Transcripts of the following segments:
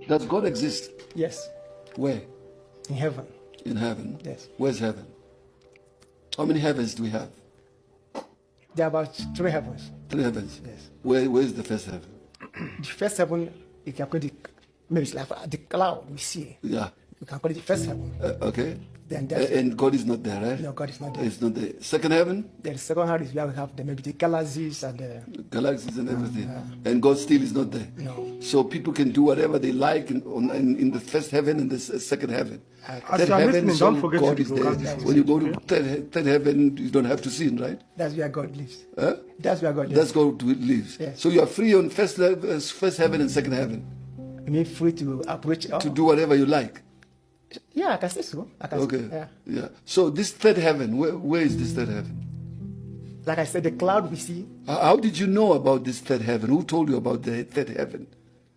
Does God exist? Yes. Where? In heaven. In heaven? Yes. Where's heaven? How many heavens do we have? There are about 3 heavens. 3 heavens? Yes. Where is the first heaven? The first heaven, you can call it, maybe it's like the cloud we see. Yeah. You can call it the first heaven. Okay. Then And God is not there, right? no, God is not there. It's not there. Second heaven? Then the second heaven is where we have maybe the galaxies and the... Galaxies and everything. And God still is not there. No. So people can do whatever they like in the first heaven and the second heaven. As Third you are heaven, listening, so don't forget God to is there. broadcast this When you go message, to third heaven, you don't have to sin, right? That's where God lives. Huh? That's where God lives. That's God lives. Yes. So you are free on first heaven and second heaven You mean free to approach... to do whatever you like. Yeah, I can say so. I can Okay. say, Yeah. So this third heaven, where is this third heaven? Like I said, the cloud we see, How did you know about this third heaven? Who told you about the third heaven?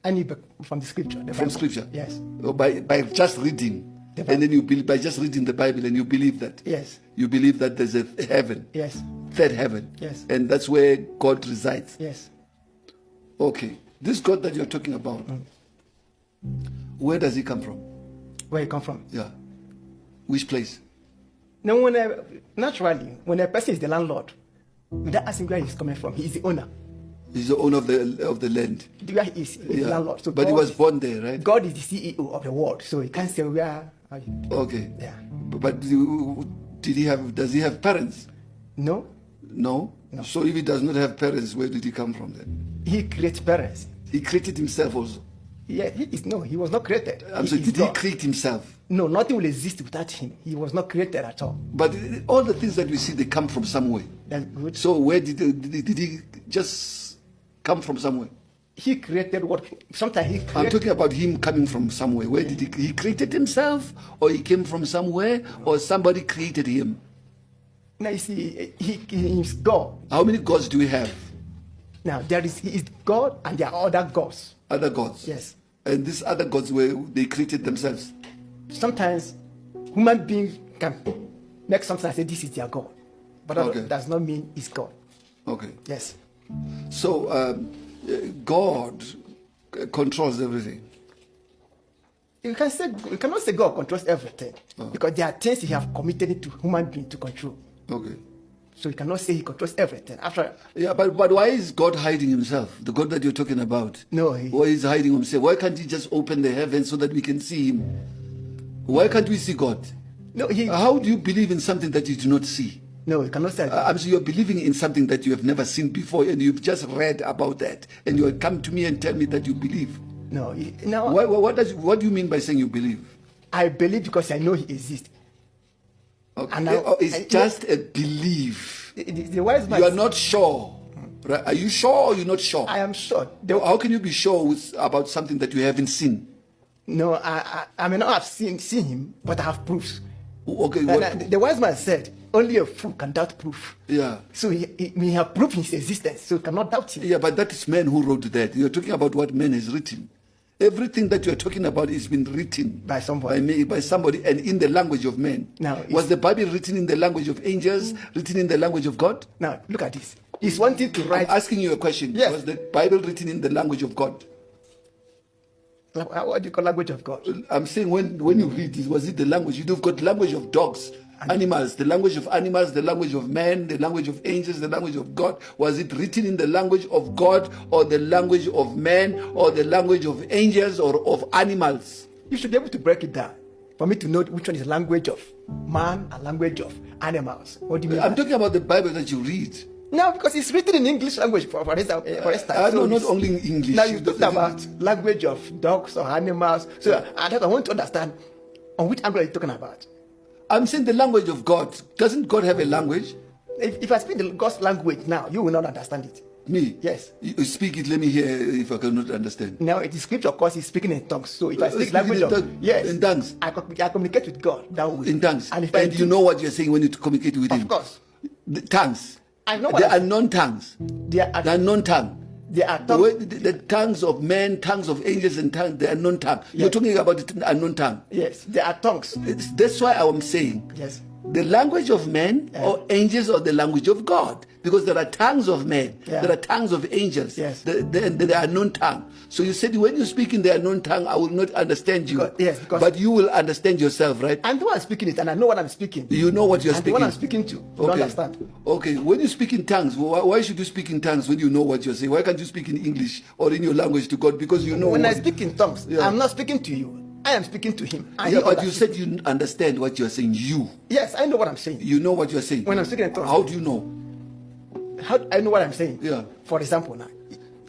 I need from the scripture. The From Bible. scripture? Yes. Or by just reading. The And then you believe by just reading the Bible and you believe that. Yes. You believe that there's a heaven. Yes. Third heaven. Yes. And that's where God resides. Yes. Okay. This God that you're talking about, where does he come from? Where he come from? Yeah. Which place? Now, naturally, when a person is the landlord, without asking where he's coming from, he is the owner. He's the owner of the land. Where he is, the landlord. So But he God was born there, right? God is the CEO of the world, so he can't say where. Okay. Yeah. But does he have parents? No, No? So if he does not have parents, where did he come from then? he creates parents. He created himself also. Yeah, he was not created. I'm sorry, is did he God. create himself? No, nothing will exist without him. He was not created at all. But all the things that we see, they come from somewhere. That's good. So where did he just come from somewhere? He created what? Sometimes he I'm created. talking about him coming from somewhere. Where did he created himself, or he came from somewhere, or somebody created him? Now you see, he is God. How many gods do we have? Now he is God, and there are other gods. Other gods. Yes. And these other gods they created themselves. Sometimes human beings can make something and say this is their God, but Okay. that does not mean it's God. Okay. Yes. So God controls everything. You cannot say God controls everything because there are things he have committed to human being to control. Okay. So you cannot say he controls everything. Yeah, but why is God hiding himself? The God that you're talking about. No, why is he hiding himself? Why can't he just open the heavens so that we can see him? Why can't we see God? No, How do you believe in something that you do not see? No, you cannot say. I'm so you're believing in something that you have never seen before, and you've just read about that, and you come to me and tell me that you believe. No, no. What do you mean by saying you believe? I believe because I know he exists. Okay. And now, It's just a belief. The wise man. You are not sure. Right? Are you sure or you're not sure? I am sure. How can you be sure about something that you haven't seen? No, I may not have seen him, but I have proofs. Okay. The wise man said, only a fool can doubt proof. Yeah. So he have proved his existence, so you cannot doubt him. Yeah, but that is man who wrote that. You're talking about what man has written. Everything that you're talking about has been written by somebody. By somebody, and in the language of men. Now, was the Bible written in the language of angels, written in the language of God? Now, look at this. He's wanting to write. I'm asking you a question. Yes. Was the Bible written in the language of God? What do you call language of God? I'm saying when you read this, was it the language? You've got language of dogs, animals, the language of animals, the language of men, the language of angels, the language of God. Was it written in the language of God, or the language of men, or the language of angels, or of animals? You should be able to break it down for me to know which one is language of man and language of animals. What do you mean? I'm talking about the Bible that you read. No, because it's written in English language, for instance. No, not only in English. Now you talked about language of dogs or animals. So I want to understand on which angle are you talking about? I'm saying the language of God. Doesn't God have a language? If I speak God's language now, you will not understand it. Me? Yes. You speak it, let me hear if I cannot understand. Now, the scripture, of course, is speaking in tongues. So if I speak language yes, in tongues. I communicate with God that way. In tongues. And you know what you're saying when you communicate with Him? Of course. The tongues. I know there are non-tongues. There are non-tongue. There are tongues. The tongues of men, tongues of angels, and tongues, they are non-tongue. Yes. You're talking about the unknown tongue. Yes, there are tongues. That's why I'm saying. Yes. The language of men or angels or the language of God? Because there are tongues of men, there are tongues of angels, the unknown tongue. So you said when you speak in the unknown tongue, I will not understand you. Because but you will understand yourself, right? I'm the one speaking it, and I know what I'm speaking. You know what you're I'm speaking. the one I'm speaking to. You understand? Okay. When you speak in tongues, why should you speak in tongues when you know what you're saying? Why can't you speak in English or in your language to God? Because you know. When I speak in tongues, I'm not speaking to you. I am speaking to him. But you said you understand what you're saying. Yes, I know what I'm saying. You know what you're saying. When I'm speaking in tongues. How do you know? How do I know what I'm saying? Yeah. For example, now,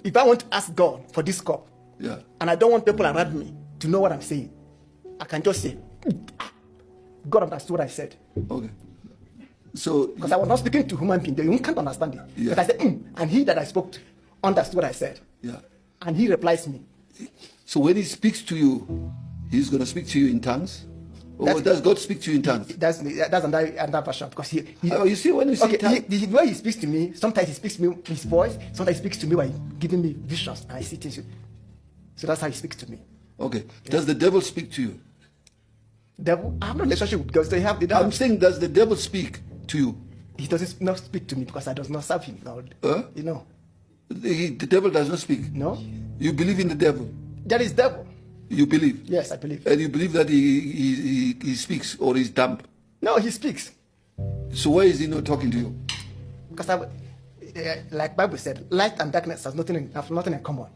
if I want to ask God for this cup, and I don't want people around me to know what I'm saying, I can just say, God understood what I said. Okay. So because I was not speaking to human being, you can't understand it. But I said, and he that I spoke to understood what I said. Yeah. And he replies me. So when he speaks to you, he's going to speak to you in tongues? Or does God speak to you in tongues? That's another version. Because you see, when you see tongues, the way he speaks to me, sometimes he speaks to me with his voice, sometimes he speaks to me by giving me visions, and I see things. So that's how he speaks to me. Okay. Does the devil speak to you? Devil? I have no relationship with God. So I'm saying, does the devil speak to you? He doesn't not speak to me because I does not serve him. You know. The devil does not speak? No. You believe in the devil? There is devil. You believe? Yes, I believe. And you believe that he speaks or he's dumb? No, he speaks. So why is he not talking to you? Because like Bible said, light and darkness have nothing in common.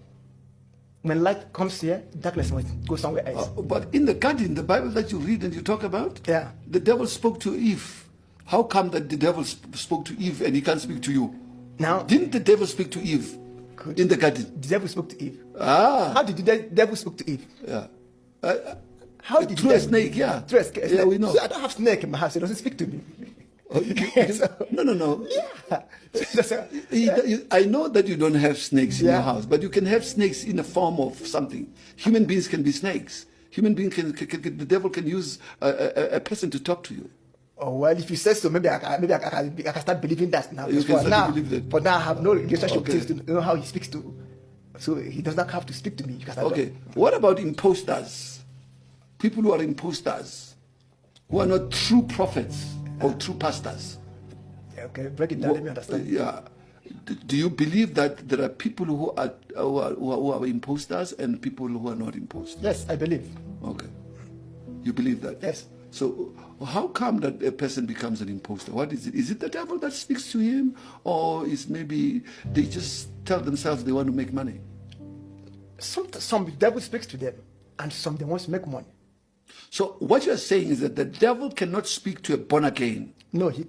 When light comes here, darkness must go somewhere else. But in the garden, the Bible that you read and you talk about, the devil spoke to Eve. How come that the devil spoke to Eve and he can't speak to you? Now, didn't the devil speak to Eve in the garden? The devil spoke to Eve. How did the devil speak to Eve? How did through a snake? Through a snake. Yeah, we know. So I don't have snake in my house. It doesn't speak to me. No. Yeah. I know that you don't have snakes in your house, but you can have snakes in the form of something. Human beings can be snakes. Human beings the devil can use a person to talk to you. Oh well, if you say so, maybe I can start believing that now. You can start to believe that. But now I have no relationship with him to know how he speaks to. So he does not have to speak to me. Okay. What about imposters? People who are imposters, who are not true prophets or true pastors. Okay, break it down. Let me understand. Yeah. Do you believe that there are people who are imposters and people who are not imposters? Yes, I believe. Okay. You believe that? Yes. So how come that a person becomes an imposter? What is it? Is it the devil that speaks to him, or is maybe they just tell themselves they want to make money? Some devil speaks to them, and some they want to make money. So what you're saying is that the devil cannot speak to a born again. No, he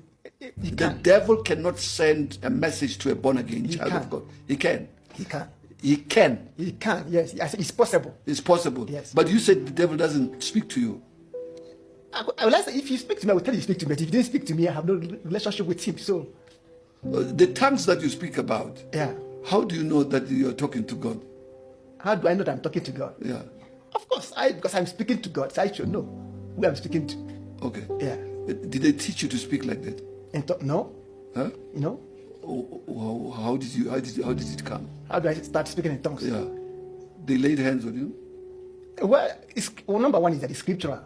the devil cannot send a message to a born again child of God. He can. He can. He can. He can. Yes, I said it's possible. It's possible. Yes. But you said the devil doesn't speak to you. I will say, if you speak to me, I will tell you speak to me. But if you didn't speak to me, I have no relationship with him. So the tongues that you speak about. Yeah. How do you know that you're talking to God? How do I know that I'm talking to God? Yeah. Of course, because I'm speaking to God, so I should know who I'm speaking to. Okay. Yeah. Did they teach you to speak like that? No. Huh? No. How did it come? How do I start speaking in tongues? Yeah. They laid hands on you? Well, number one is that it's scriptural.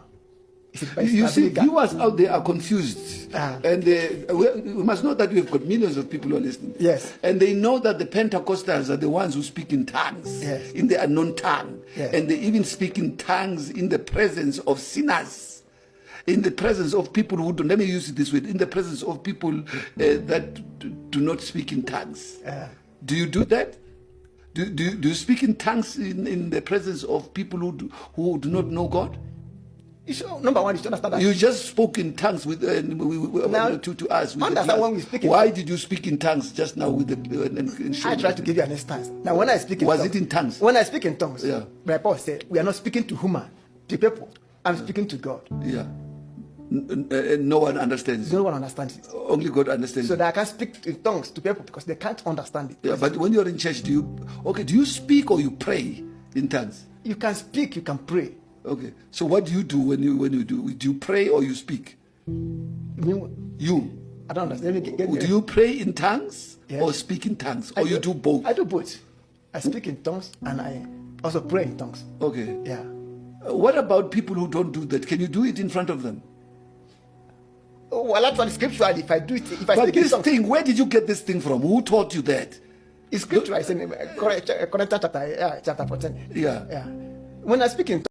You see, viewers out there are confused. And we must know that we've got millions of people who are listening. Yes. And they know that the Pentecostals are the ones who speak in tongues, yes, in the unknown tongue. Yes. And they even speak in tongues in the presence of sinners, in the presence of people who don't, let me use it this way, in the presence of people that do not speak in tongues. Do you do that? Do you speak in tongues in the presence of people who do not know God? Number one, you should understand that. You just spoke in tongues with now, to us. Understand when we speak in Why did you speak in tongues just now with the? I try to give you an instance. Now, when I speak in tongues, was it in tongues? When I speak in tongues, yeah. Brother Paul said, we are not speaking to human, to people. I'm speaking to God. Yeah. No one understands. No one understands it. Only God understands. So that I can speak in tongues to people because they can't understand it. Yeah, but when you're in church, do you speak or you pray in tongues? You can speak, you can pray. Okay. So what do you do when you do? Do you pray or you speak? You. I don't understand. Do you pray in tongues, yes, or speak in tongues, or you do both? I do both. I speak in tongues and I also pray in tongues. Okay. Yeah. What about people who don't do that? Can you do it in front of them? Well, actually, scripturally, if I do it, if I But speak in this tongues, thing, where did you get this thing from? Who taught you that? it's scripture. It's in Corinthians chapter 14. Yeah. Yeah. When I speak in